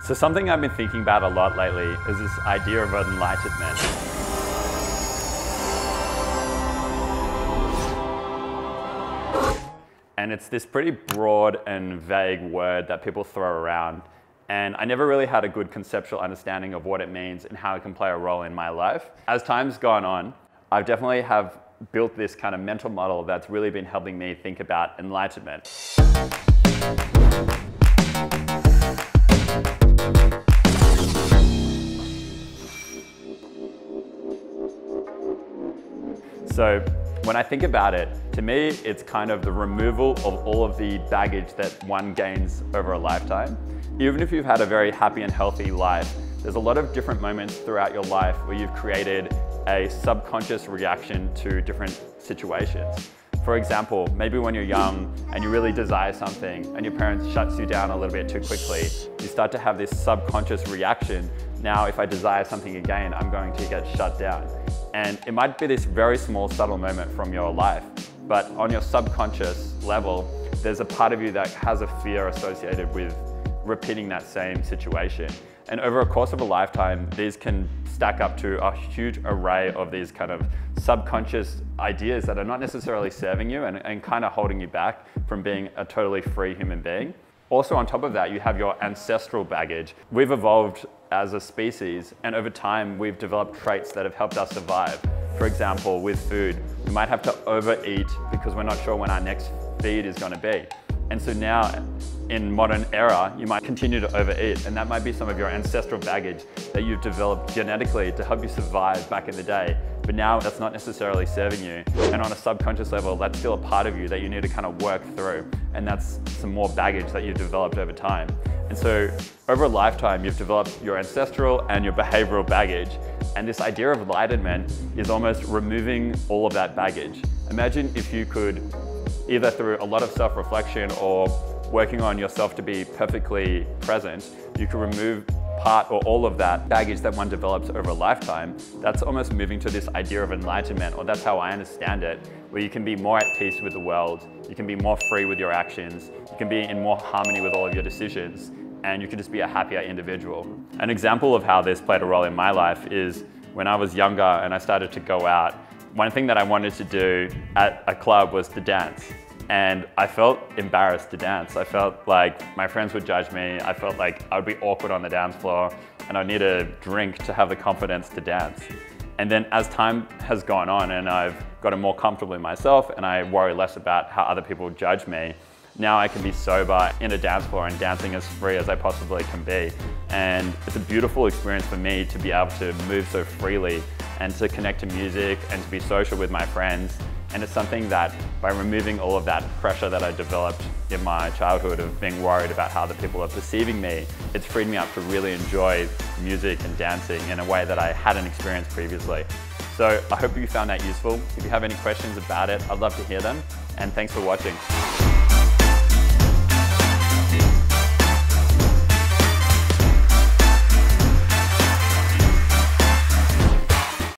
So something I've been thinking about a lot lately is this idea of enlightenment. And it's this pretty broad and vague word that people throw around. And I never really had a good conceptual understanding of what it means and how it can play a role in my life. As time's gone on, I definitely have built this kind of mental model that's really been helping me think about enlightenment. So when I think about it, to me, it's kind of the removal of all of the baggage that one gains over a lifetime. Even if you've had a very happy and healthy life, there's a lot of different moments throughout your life where you've created a subconscious reaction to different situations. For example, maybe when you're young and you really desire something and your parents shuts you down a little bit too quickly, you start to have this subconscious reaction. Now, if I desire something again, I'm going to get shut down. And it might be this very small, subtle moment from your life, but on your subconscious level, there's a part of you that has a fear associated with repeating that same situation. And over a course of a lifetime, these can stack up to a huge array of these kind of subconscious ideas that are not necessarily serving you and kind of holding you back from being a totally free human being. Also on top of that, you have your ancestral baggage. We've evolved as a species, and over time, we've developed traits that have helped us survive. For example, with food, we might have to overeat because we're not sure when our next feed is going to be. And so now, in modern era, you might continue to overeat, and that might be some of your ancestral baggage that you've developed genetically to help you survive back in the day. But now that's not necessarily serving you. And on a subconscious level, that's still a part of you that you need to kind of work through. And that's some more baggage that you've developed over time. And so over a lifetime, you've developed your ancestral and your behavioral baggage. And this idea of enlightenment is almost removing all of that baggage. Imagine if you could, either through a lot of self-reflection or working on yourself to be perfectly present, you can remove part or all of that baggage that one develops over a lifetime. That's almost moving to this idea of enlightenment, or that's how I understand it, where you can be more at peace with the world, you can be more free with your actions, you can be in more harmony with all of your decisions, and you can just be a happier individual. An example of how this played a role in my life is when I was younger and I started to go out, one thing that I wanted to do at a club was to dance. And I felt embarrassed to dance. I felt like my friends would judge me. I felt like I would be awkward on the dance floor and I'd need a drink to have the confidence to dance. And then as time has gone on and I've gotten more comfortable in myself and I worry less about how other people judge me, now I can be sober in a dance floor and dancing as free as I possibly can be. And it's a beautiful experience for me to be able to move so freely and to connect to music and to be social with my friends. And it's something that by removing all of that pressure that I developed in my childhood of being worried about how the people are perceiving me, it's freed me up to really enjoy music and dancing in a way that I hadn't experienced previously. So I hope you found that useful. If you have any questions about it, I'd love to hear them. And thanks for watching.